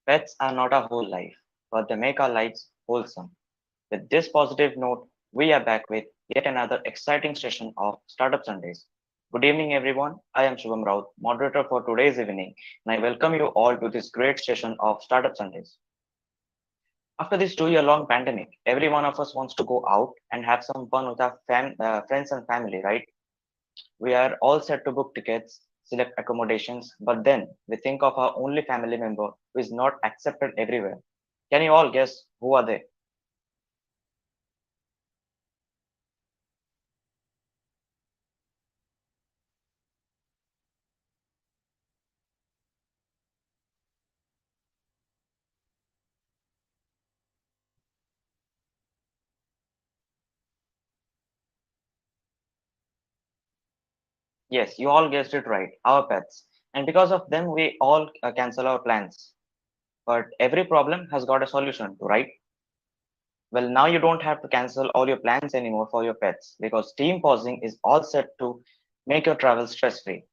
Pets are not our whole life, but they make our lives wholesome. With this positive note, we are back with yet another exciting session of Startup Sundays. Good evening, everyone. I am Shubham Raut, moderator for today's evening, and I welcome you all to this great session of Startup Sundays. After this 2 year long pandemic, every one of us wants to go out and have some fun with our friends and family, right? We are all set to book tickets, select accommodations, but then we think of our only family member who is not accepted everywhere. Can you all guess who are they? Yes, you all guessed it right, our pets. And because of them, we all cancel our plans. But every problem has got a solution, right? Well, now you don't have to cancel all your plans anymore for your pets because team pausing is all set to make your travel stress free.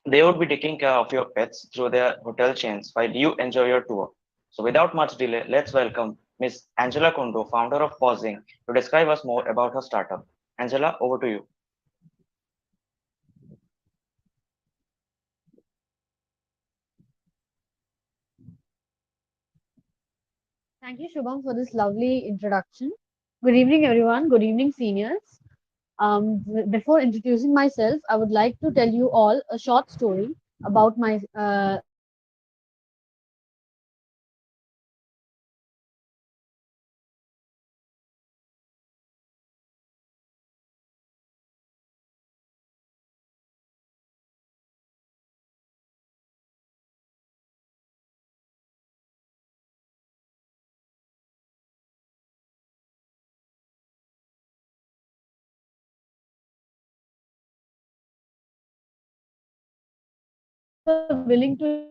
They would be taking care of your pets through their hotel chains while you enjoy your tour. So without much delay, let's welcome Miss Angela Kondo, founder of pawZing, to describe us more about her startup. Angela, over to you. Thank you, Shubham, for this lovely introduction. Good evening, everyone. Good evening, seniors. Before introducing myself, I would like to tell you all a short story about my willing to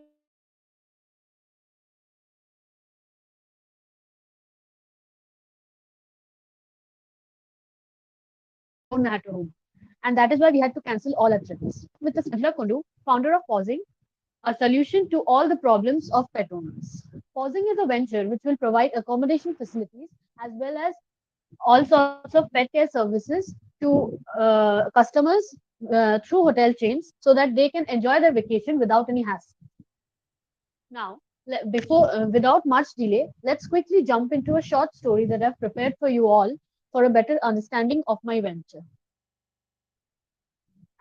alone at home. And that is why we had to cancel all our trips. With us, Angela Kundu, founder of pawZing, a solution to all the problems of pet owners. pawZing is a venture which will provide accommodation facilities as well as all sorts of pet care services to customers through hotel chains so that they can enjoy their vacation without any hassle. Now, without much delay, let's quickly jump into a short story that I've prepared for you all for a better understanding of my venture.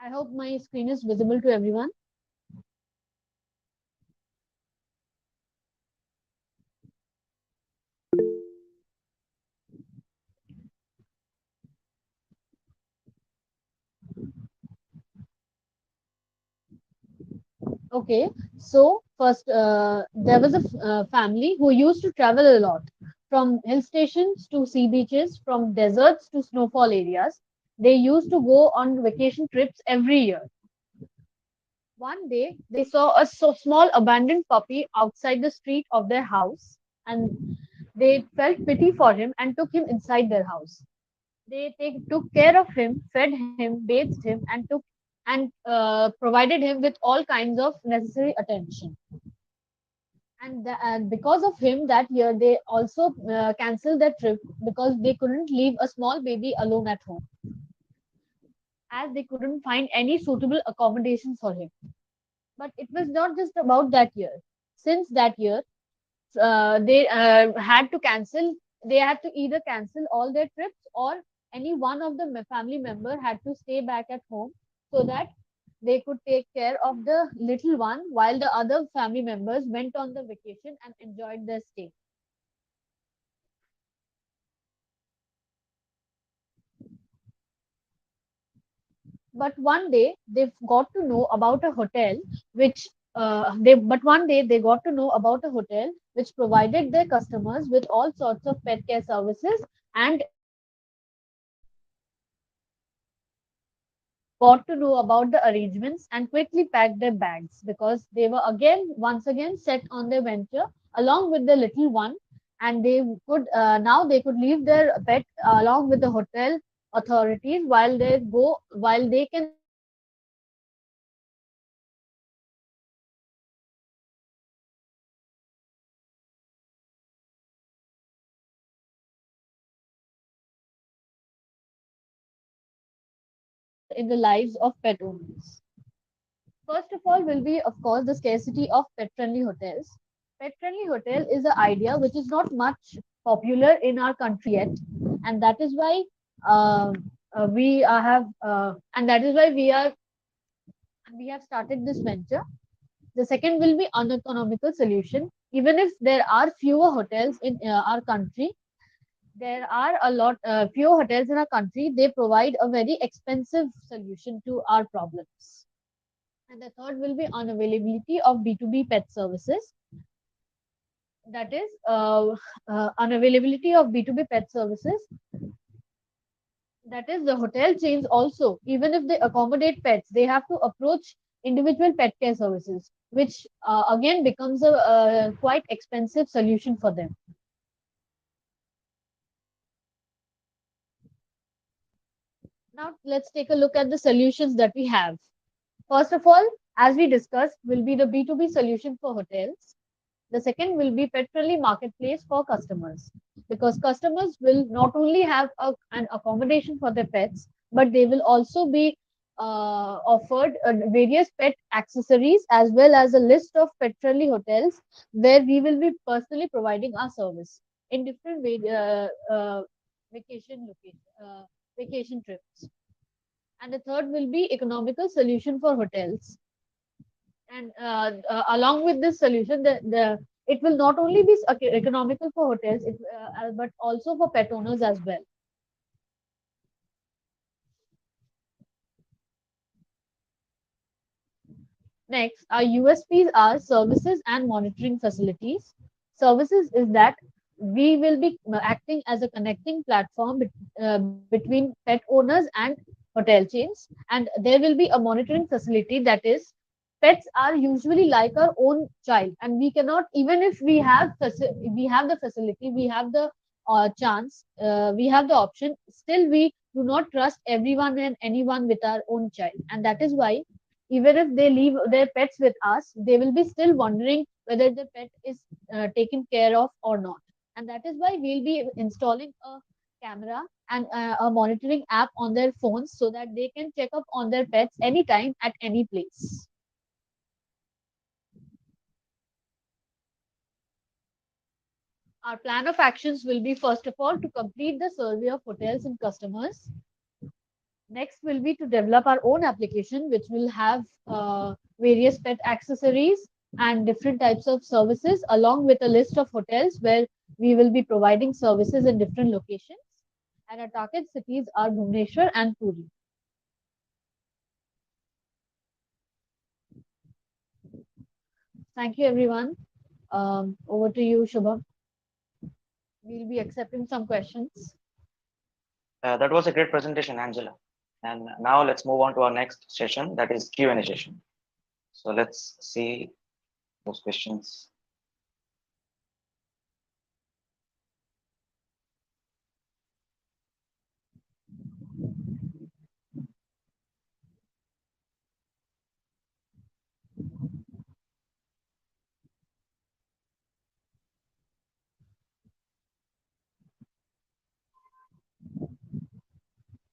I hope my screen is visible to everyone. Okay, so first, there was a family who used to travel a lot from hill stations to sea beaches, from deserts to snowfall areas. They used to go on vacation trips every year. One day, they saw a so small abandoned puppy outside the street of their house, and they felt pity for him and took him inside their house. Took care of him, fed him, bathed him, and provided him with all kinds of necessary attention. And because of him, that year they also canceled their trip because they couldn't leave a small baby alone at home, as they couldn't find any suitable accommodation for him. But it was not just about that year. Since that year, they had to cancel. They had to either cancel all their trips or any one of the family member had to stay back at home so that they could take care of the little one while the other family members went on the vacation and enjoyed their stay. But one day they got to know about a hotel which they but one day they got to know about a hotel which provided their customers with all sorts of pet care services and got to know about the arrangements and quickly packed their bags because they were once again set on their venture along with the little one, and they could now they could leave their pet along with the hotel authorities while they can in the lives of pet owners. First of all, will be, of course, the scarcity of pet friendly hotels. Pet friendly hotel is an idea which is not much popular in our country yet, and that is why we have and that is why we have started this venture. The second will be uneconomical solution. Even if there are fewer hotels in our country, there are a lot fewer hotels in our country. They provide a very expensive solution to our problems. And the third will be unavailability of B2B pet services. That is unavailability of B2B pet services. That is the hotel chains also, even if they accommodate pets, they have to approach individual pet care services, which again becomes a quite expensive solution for them. Now let's take a look at the solutions that we have. First of all, as we discussed, will be the B2B solution for hotels. The second will be pet friendly marketplace for customers, because customers will not only have an accommodation for their pets, but they will also be offered various pet accessories as well as a list of pet friendly hotels where we will be personally providing our service in different vacation location, vacation trips. And the third will be economical solution for hotels. And along with this solution, it will not only be economical for hotels, but also for pet owners as well. Next, our USPs are services and monitoring facilities. Services is that we will be acting as a connecting platform between pet owners and hotel chains, and there will be a monitoring facility. That is, pets are usually like our own child, and we cannot, even if we have the facility, we have the chance, we have the option. Still, we do not trust everyone and anyone with our own child, and that is why even if they leave their pets with us, they will be still wondering whether the pet is taken care of or not. And that is why we'll be installing a camera and a monitoring app on their phones so that they can check up on their pets anytime at any place. Our plan of actions will be, first of all, to complete the survey of hotels and customers. Next will be to develop our own application, which will have various pet accessories and different types of services, along with a list of hotels where we will be providing services in different locations. And our target cities are Bhubaneswar and Puri. Thank you, everyone. Over to you, Shubham. We'll be accepting some questions. That was a great presentation, Angela. And now let's move on to our next session, that is Q&A session. So let's see those questions.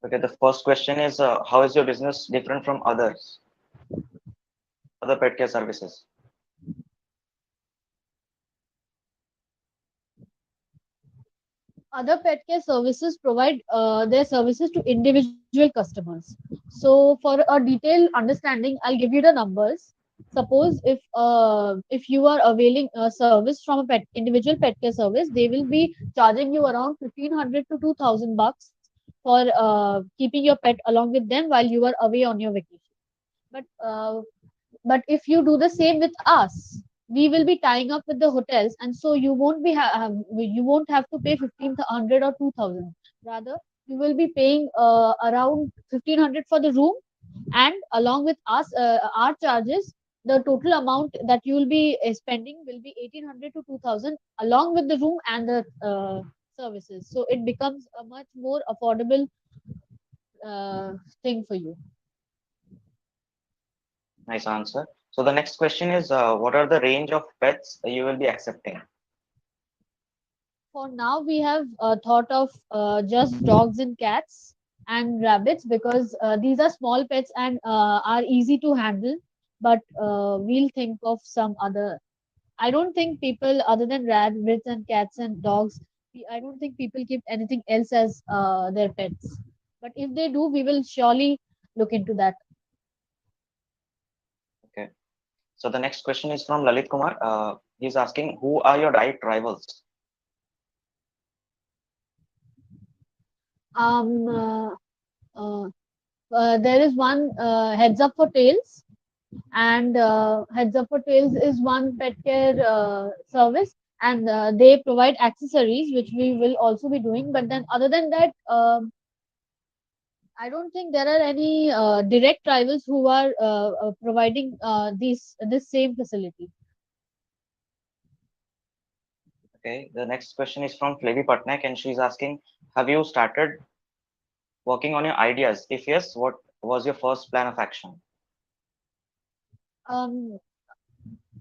Okay, the first question is, how is your business different from other pet care services? Other pet care services provide their services to individual customers. So, for a detailed understanding, I'll give you the numbers. Suppose if you are availing a service from a individual pet care service, they will be charging you around 1,500 to 2,000 bucks for keeping your pet along with them while you are away on your vacation. But but if you do the same with us, we will be tying up with the hotels, and so you won't have to pay 1,500 or 2,000. Rather, you will be paying around 1,500 for the room, and along with us, our charges, the total amount that you will be spending will be 1,800 to 2,000, along with the room and the services. So it becomes a much more affordable thing for you. Nice answer. So the next question is, what are the range of pets you will be accepting? For now, we have thought of just dogs and cats, and rabbits because these are small pets and are easy to handle. But we'll think of some other. I don't think people other than rabbits and cats and dogs. I don't think people keep anything else as their pets. But if they do, we will surely look into that. Okay. So the next question is from Lalit Kumar. He's asking, who are your diet rivals? Um, uh, there is one Heads Up for Tails, and Heads Up for Tails is one pet care service, and they provide accessories, which we will also be doing. But then, other than that, I don't think there are any direct rivals who are providing these this same facility. Okay. The next question is from Flavy Patnaik, and she's asking, have you started working on your ideas? If yes, what was your first plan of action? Um,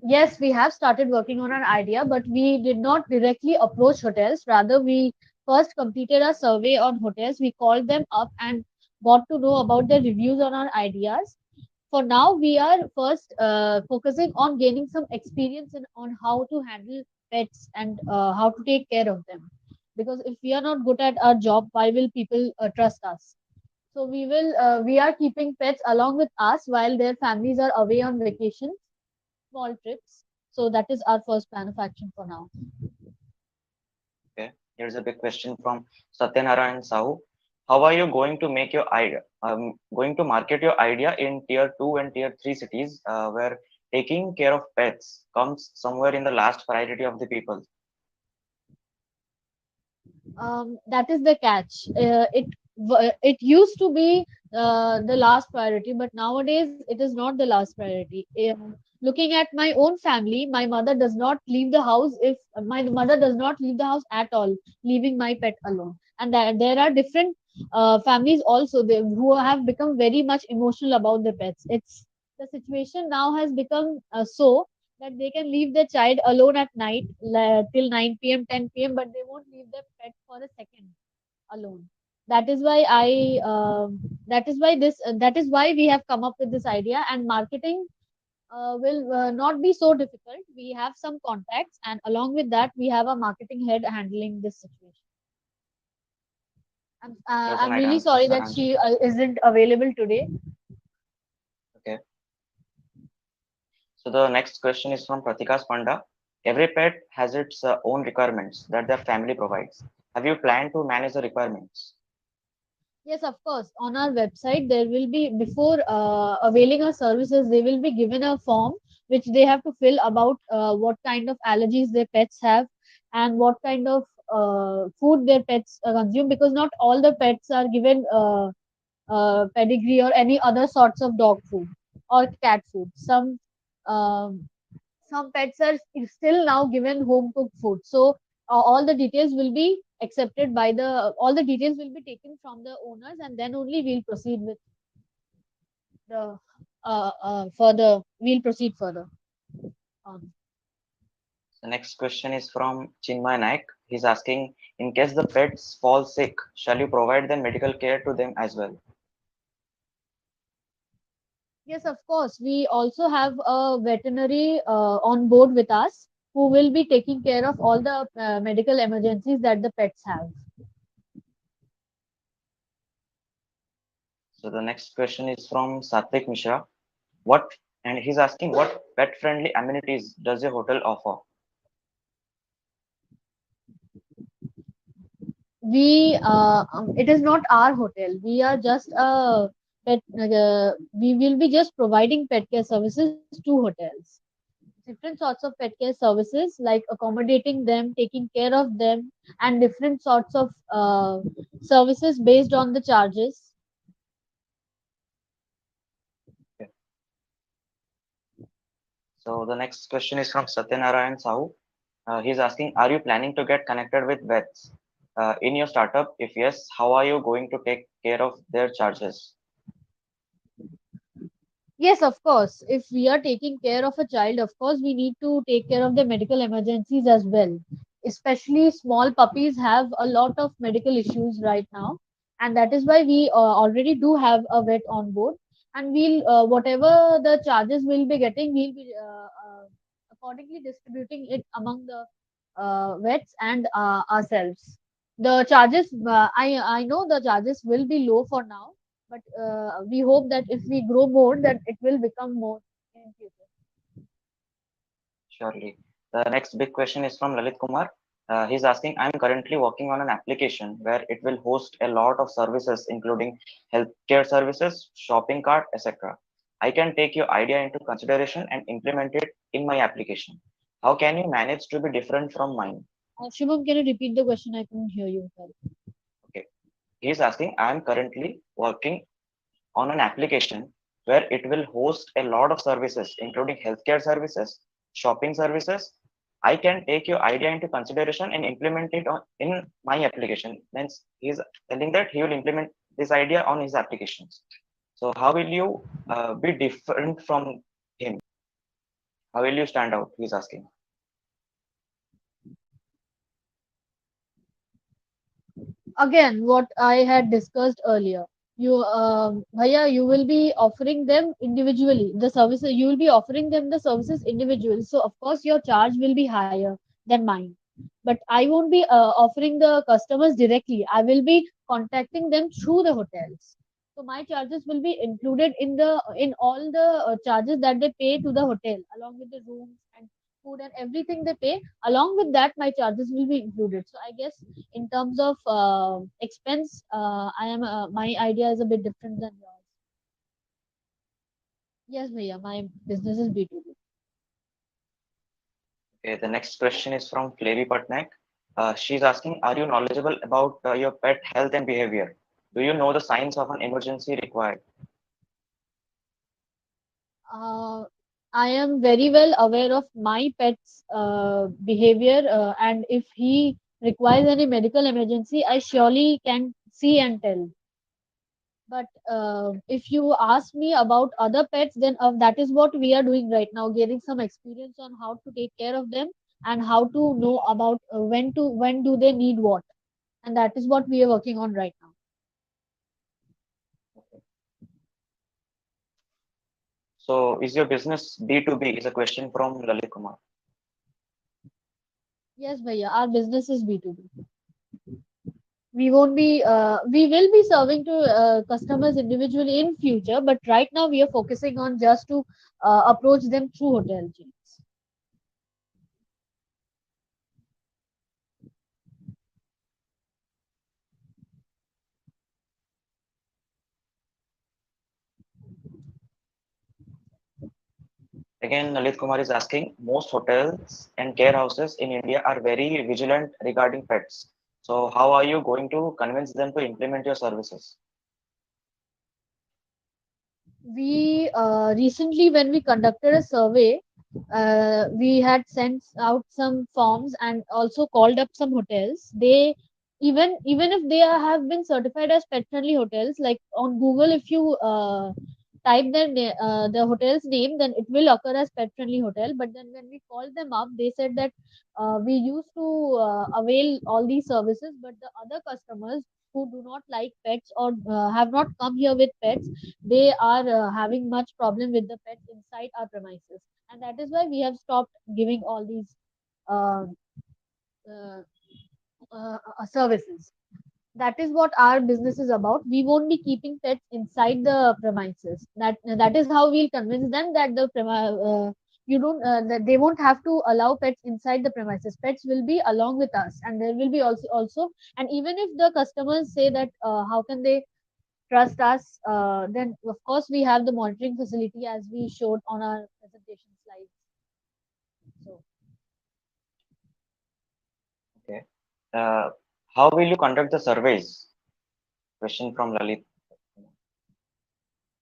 yes, we have started working on an idea, but we did not directly approach hotels. Rather, we first completed a survey on hotels. We called them up and got to know about their reviews on our ideas. For now, we are first focusing on gaining some experience on how to handle pets and how to take care of them. Because if we are not good at our job, why will people trust us? So we are keeping pets along with us while their families are away on vacation, small trips. So that is our first plan of action for now. Okay. Here's a big question from Satyanarayan Sahu. How are you going to make your idea? Going to market your idea in tier two and tier three cities where taking care of pets comes somewhere in the last priority of the people. That is the catch. It used to be the last priority, but nowadays it is not the last priority. Looking at my own family, my mother does not leave the house if my mother does not leave the house at all, leaving my pet alone. And there are different families also who have become very much emotional about their pets. It's the situation now has become so that they can leave their child alone at night till 9 p.m., 10 p.m., but they won't leave their pet for a second alone. That is why that is why we have come up with this idea, and marketing will not be so difficult. We have some contacts, and along with that, we have a marketing head handling this situation. Here's a I'm nice really sorry that answer. she isn't available today. Okay. So the next question is from Pratika Panda. Every pet has its own requirements that their family provides. Have you planned to manage the requirements? Yes, of course. On our website, there will be, before availing our services, they will be given a form which they have to fill about what kind of allergies their pets have and what kind of food their pets consume, because not all the pets are given pedigree or any other sorts of dog food or cat food. Um, some pets are still now given home cooked food. So all the details will be accepted by the all the details will be taken from the owners, and then only we'll proceed with the further. We'll proceed further. Um, The next question is from Chinmay Naik. He's asking, in case the pets fall sick, shall you provide them medical care to them as well? yes, of course. We also have a veterinary on board with us who will be taking care of all the medical emergencies that the pets have. So the next question is from Satvik Mishra. What and he's asking, what pet-friendly amenities does your hotel offer? It is not our hotel. We are just a pet. We will be just providing pet care services to hotels. Different sorts of pet care services like accommodating them, taking care of them, and different sorts of services based on the charges. Okay. So the next question is from Satyanarayan Sahu. He's asking, are you planning to get connected with vets in your startup? If yes, how are you going to take care of their charges? Yes, of course. If we are taking care of a child, of course we need to take care of the medical emergencies as well. Especially small puppies have a lot of medical issues right now. and that is why we already do have a vet on board, and we'll whatever the charges we'll be getting, we'll be accordingly distributing it among the vets and ourselves. The charges, I know the charges will be low for now, but we hope that if we grow more, that it will become more in future. Surely. The next big question is from Lalit Kumar. He's asking, I'm currently working on an application where it will host a lot of services, including healthcare services, shopping cart, etc. I can take your idea into consideration and implement it in my application. How can you manage to be different from mine? Shubham, can you repeat the question? I couldn't hear you well. Okay. He's asking, I'm currently working on an application where it will host a lot of services, including healthcare services, shopping services. I can take your idea into consideration and implement it in my application. Means he's telling that he will implement this idea on his applications. So how will you be different from him? How will you stand out? He's asking. Again, what I had discussed earlier. Bhaiya, you will be offering them individually the services. You will be offering them the services individually. So of course your charge will be higher than mine. But I won't be offering the customers directly. I will be contacting them through the hotels. So my charges will be included in all the charges that they pay to the hotel, along with the rooms and food and everything they pay. Along with that, my charges will be included. So I guess in terms of expense, my idea is a bit different than yours. Yes, Bhaiya, my business is B2B. Okay, the next question is from Flavy Patnaik. She's asking, are you knowledgeable about your pet health and behavior? Do you know the signs of an emergency required? Uh, I am very well aware of my pet's behavior, and if he requires any medical emergency, I surely can see and tell. But if you ask me about other pets, then that is what we are doing right now, getting some experience on how to take care of them and how to know about when do they need what, and that is what we are working on right now. So, is your business B2B? Is a question from Lalit Kumar. Yes, Bhaiya, our business is B2B. We will be serving to customers individually in future, but right now we are focusing on just to approach them through hotel chains. Again, Lalit Kumar is asking, most hotels and care houses in India are very vigilant regarding pets. So, how are you going to convince them to implement your services? We recently, when we conducted a survey, we had sent out some forms and also called up some hotels. They, even if they have been certified as pet friendly hotels, like on Google, if you type the hotel's name, then it will occur as pet friendly hotel. But then when we called them up, they said that we used to avail all these services, but the other customers who do not like pets or have not come here with pets, they are having much problem with the pets inside our premises, and that is why we have stopped giving all these uh, uh, services. That is what our business is about. We won't be keeping pets inside the premises. That is how we'll convince them that you don't that they won't have to allow pets inside the premises. Pets will be along with us, and there will be also, and even if the customers say that how can they trust us, then of course we have the monitoring facility as we showed on our presentation slides. So Okay. Uh, how will you conduct the surveys? Question from Lalit.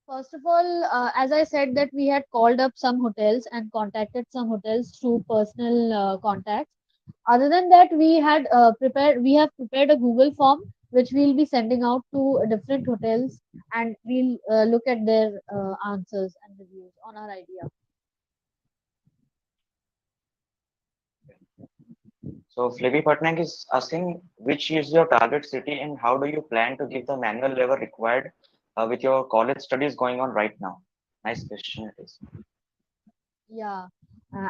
first of all, as I said that we had called up some hotels and contacted some hotels through personal contacts. Other than that, we have prepared a Google form which we'll be sending out to different hotels, and we'll look at their answers and reviews on our idea. So Flippy Patnaik is asking which is your target city and how do you plan to give the manual labor required with your college studies going on right now? Nice question it is. Yeah,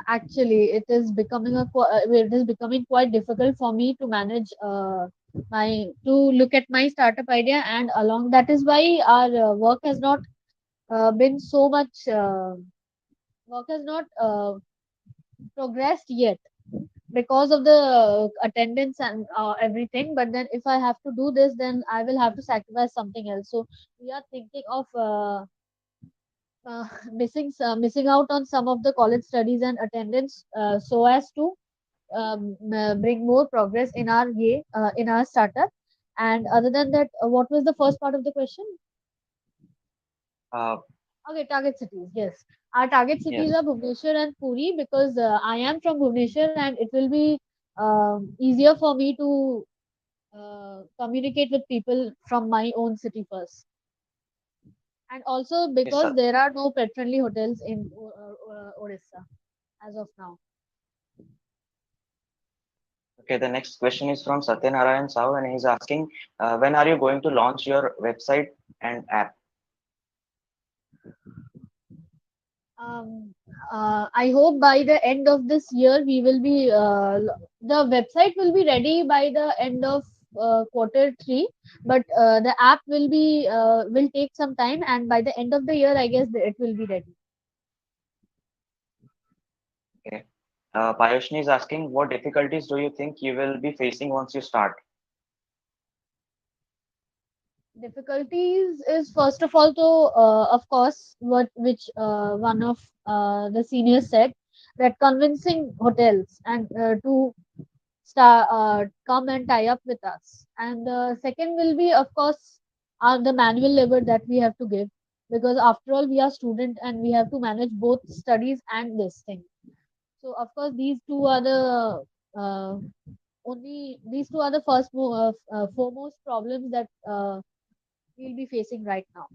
actually, it is becoming quite difficult for me to manage my to look at my startup idea, and along that is why our work has not been so much work has not progressed yet because of the attendance and everything. But then if I have to do this, then I will have to sacrifice something else. So we are thinking of missing out on some of the college studies and attendance so as to bring more progress in our in our startup. And other than that, what was the first part of the question? Uh, Okay, target cities. Yes, our target cities yes. are Bhubaneswar and Puri because I am from Bhubaneswar, and it will be easier for me to communicate with people from my own city first. And also Okay, because so there are no pet friendly hotels in Orissa as of now. okay, the next question is from Satyanarayan Sao and he's asking when are you going to launch your website and app? Um, I hope by the end of this year we will be the website will be ready by the end of quarter three, but the app will take some time, and by the end of the year, I guess it will be ready. Okay. Payushni is asking what difficulties do you think you will be facing once you start? Difficulties is first of all, to of course, what which one of the seniors said, that convincing hotels and to come and tie up with us. And the second will be, of course, the manual labor that we have to give, because after all, we are student and we have to manage both studies and this thing. So, of course, uh, these two are the foremost problems that we'll be facing right now.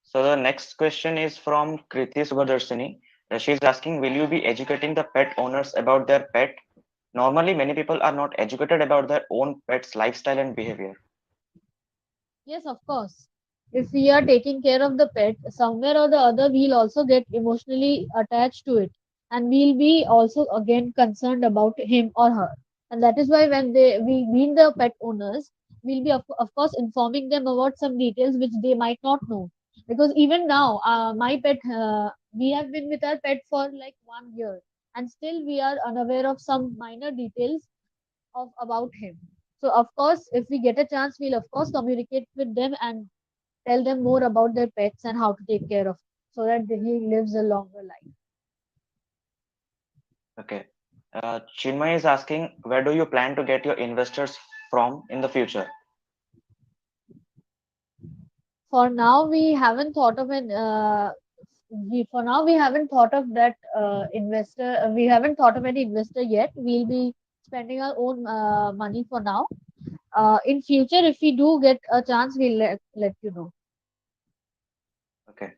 So the next question is from Kriti Subhadarshini. She's asking, will you be educating the pet owners about their pet? Normally, many people are not educated about their own pet's lifestyle and behavior. Yes, of course. If we are taking care of the pet, somewhere or the other, we'll also get emotionally attached to it. And we'll be also again concerned about him or her. And that is why when we meet the pet owners, we'll be of course informing them about some details which they might not know. Because even now, we have been with our pet for like 1 year, and still we are unaware of some minor details of about him. So of course, if we get a chance, we'll of course communicate with them and tell them more about their pets and how to take care of, so that he lives a longer life. Okay. Chinmay is asking, where do you plan to get your investors from in the future? For now, we haven't thought of an for now we haven't thought of that investor. We haven't thought of any investor yet. We'll be spending our own money for now. In future, if we do get a chance, we'll let you know. Okay.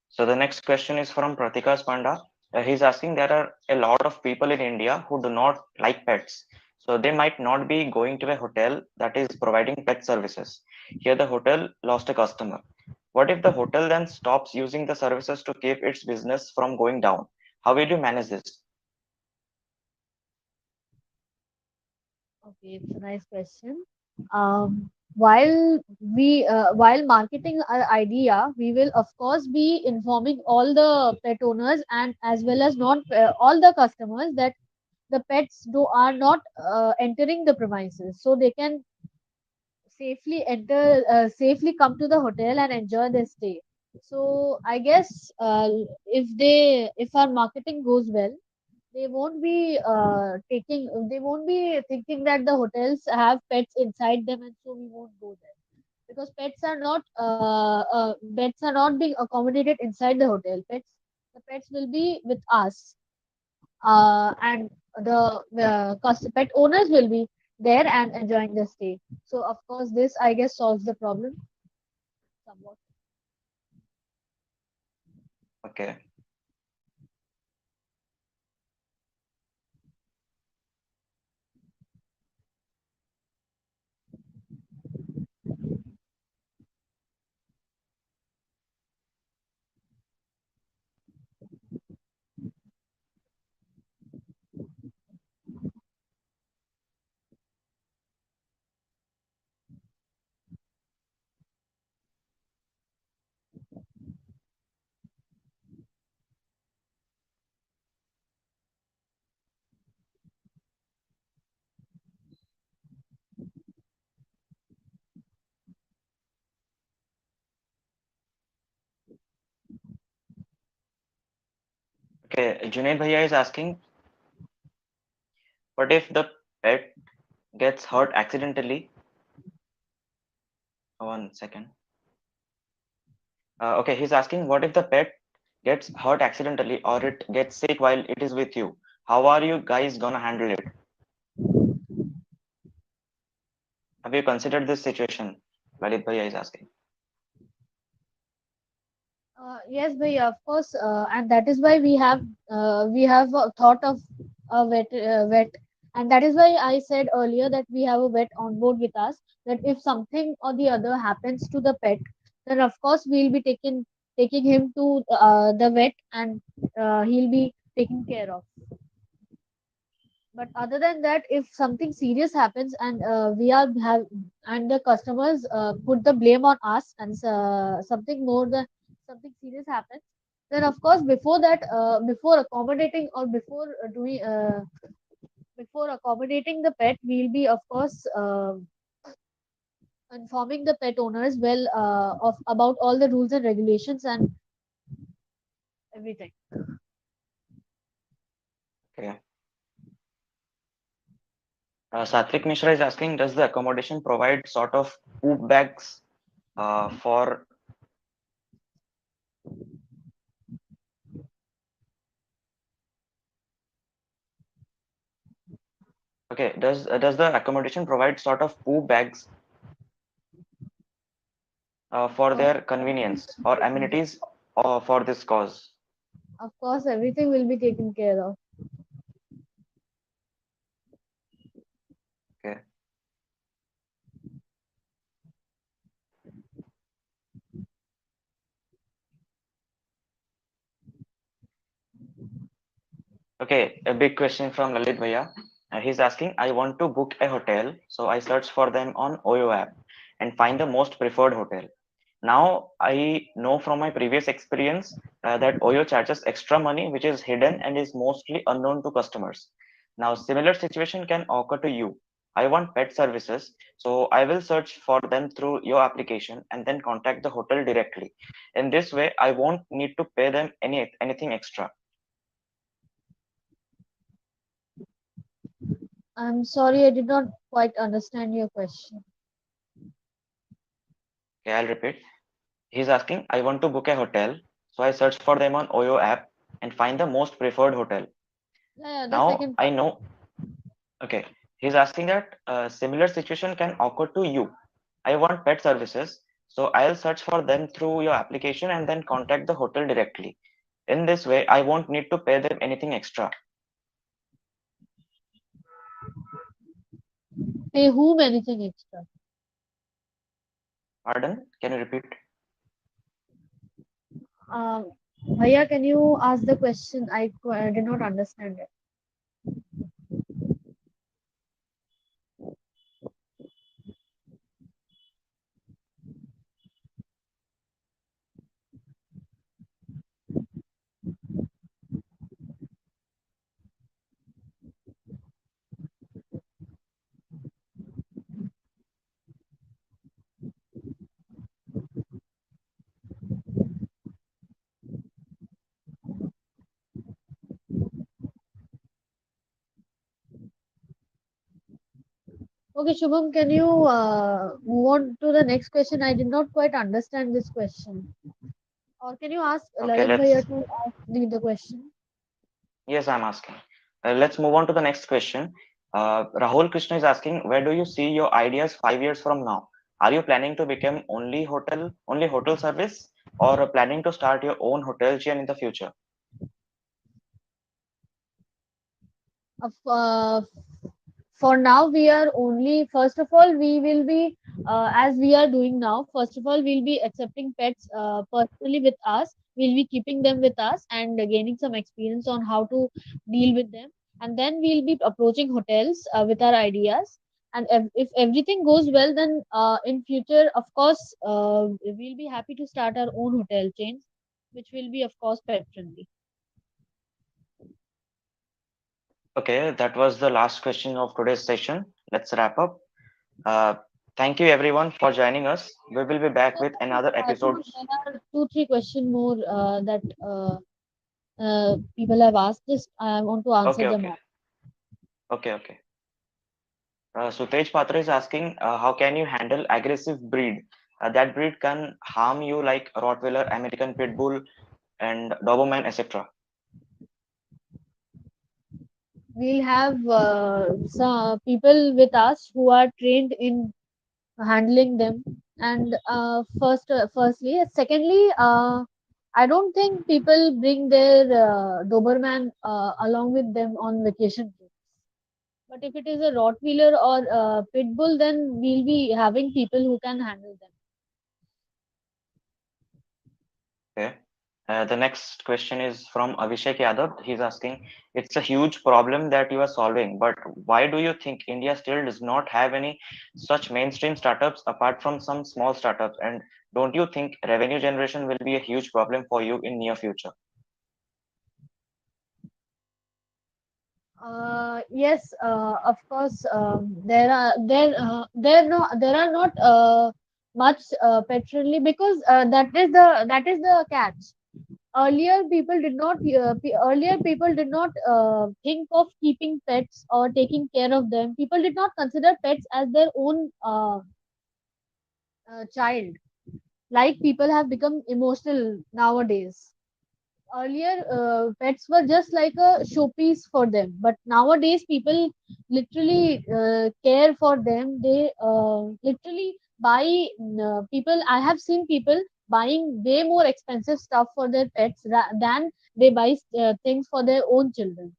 So the next question is from Pratikas Panda. He's asking there are a lot of people in India who do not like pets. So they might not be going to a hotel that is providing pet services. Here the hotel lost a customer. What if the hotel then stops using the services to keep its business from going down? How will you manage this? Okay, it's a nice question. While marketing our idea, we will of course be informing all the pet owners and as well as non all the customers that the pets do are not entering the premises, so they can safely come to the hotel and enjoy their stay. So I guess if our marketing goes well, they won't be thinking that the hotels have pets inside them, and so we won't go there, because pets are not being accommodated inside the hotel. The pets will be with us, and the pet owners will be there and enjoying the stay. So of course this, I guess, solves the problem somewhat. Okay. Okay, Junaid Bhaiya is asking, what if the pet gets hurt accidentally? 1 second. Okay, he's asking, what if the pet gets hurt accidentally or it gets sick while it is with you? How are you guys gonna handle it? Have you considered this situation? Lalit Bhaiya is asking. Yes, bhai, of course, and that is why we have thought of a vet, and that is why I said earlier that we have a vet on board with us. That if something or the other happens to the pet, then of course we'll be taking him to the vet, and he'll be taken care of. But other than that, if something serious happens and we are have and the customers put the blame on us, and something serious happens, then of course before that, before accommodating or before accommodating the pet, we'll be of course informing the pet owners well of about all the rules and regulations and everything. Okay. Satwik Mishra is asking, does the accommodation provide sort of poop bags for okay, does the accommodation provide sort of poop bags for Of their convenience or amenities for this cause? of course, everything will be taken care of. Okay. Okay, a big question from Lalit Bhaiya. He's asking, I want to book a hotel, so I search for them on OYO app and find the most preferred hotel. Now, I know from my previous experience that OYO charges extra money, which is hidden and is mostly unknown to customers. Now, similar situation can occur to you. I want pet services, so I will search for them through your application and then contact the hotel directly. In this way, I won't need to pay them anything extra. I'm sorry, I did not quite understand your question. Okay, I'll repeat. He's asking, I want to book a hotel, so I search for them on OYO app and find the most preferred hotel. Yeah, yeah, the Now second I part. know. Okay, he's asking that a similar situation can occur to you. I want pet services, so I'll search for them through your application and then contact the hotel directly. In this way, I won't need to pay them anything extra. Pay whom anything extra? Pardon? Can you repeat? Um, Bhaiya, can you ask the question? I did not understand it. Okay, Shubham, can you move on to the next question? I did not quite understand this question. Or can you ask Okay, Lalit Bhaiya let's. to ask the question? Yes, I'm asking. Let's move on to the next question. Rahul Krishna is asking, where do you see your ideas 5 years from now? Are you planning to become only hotel service, or planning to start your own hotel chain in the future? Of, for now, we are only, first of all, we will be, as we are doing now, first of all, we'll be accepting pets personally with us. We'll be keeping them with us and gaining some experience on how to deal with them. And then we'll be approaching hotels with our ideas. And if everything goes well, then in future, of course, we'll be happy to start our own hotel chains, which will be, of course, pet friendly. Okay, that was the last question of today's session. Let's wrap up. Uh, Thank you everyone for joining us. We will be back with another Shubham, episode. there are two, three question more that people have asked. Just I want to answer Okay, them okay, all. okay. Sutej Patra is asking, how can you handle aggressive breed? That breed can harm you like Rottweiler, American Pit Bull, and Doberman, etc. We'll have some people with us who are trained in handling them. And firstly, secondly, I don't think people bring their Doberman along with them on vacation trips. But if it is a Rottweiler or Pit Bull, then we'll be having people who can handle them. Okay. The next question is from Abhishek Yadav. He's asking, it's a huge problem that you are solving, but why do you think India still does not have any such mainstream startups apart from some small startups? And don't you think revenue generation will be a huge problem for you in near future? Yes, of course. There are not much pet friendly because that is the catch. Earlier people did not think of keeping pets or taking care of them. People did not consider pets as their own child. Like people have become emotional nowadays. Earlier pets were just like a showpiece for them, but nowadays people literally care for them. They literally buy people I have seen people buying way more expensive stuff for their pets than they buy things for their own children.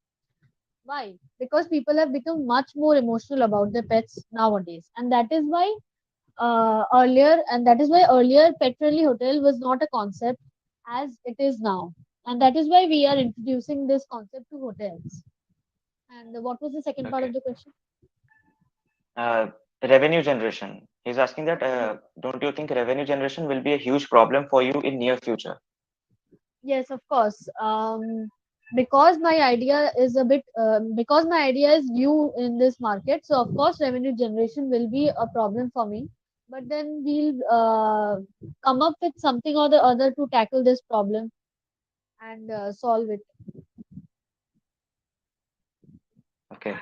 Why? Because people have become much more emotional about their pets nowadays, and that is why earlier pet friendly hotel was not a concept as it is now, and that is why we are introducing this concept to hotels. And what was the second part of Okay. the question? Uh, Revenue generation. He's asking that, don't you think revenue generation will be a huge problem for you in near future? Yes, of course. Because my idea is because my idea is new in this market, so of course revenue generation will be a problem for me. But then we'll come up with something or the other to tackle this problem and solve it. Okay.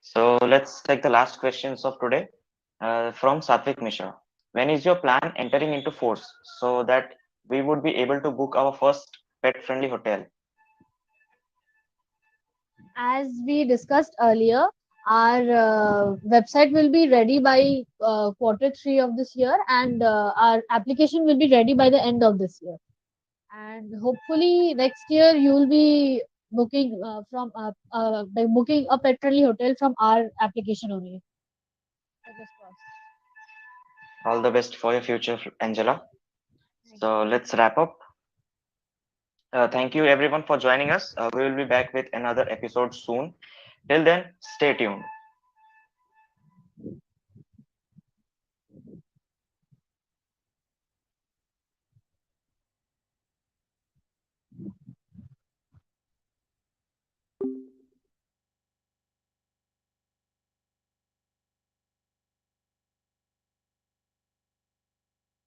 So let's take the last questions of today from Satvik Mishra. When is your plan entering into force so that we would be able to book our first pet-friendly hotel? As we discussed earlier, our website will be ready by quarter 3 of this year, and our application will be ready by the end of this year. And hopefully, next year you will be by booking a pet friendly hotel from our application only. Fingers crossed. All the best for your future, Angela. Thank So you. let's wrap up. Thank you everyone for joining us. We will be back with another episode soon. Till then, stay tuned.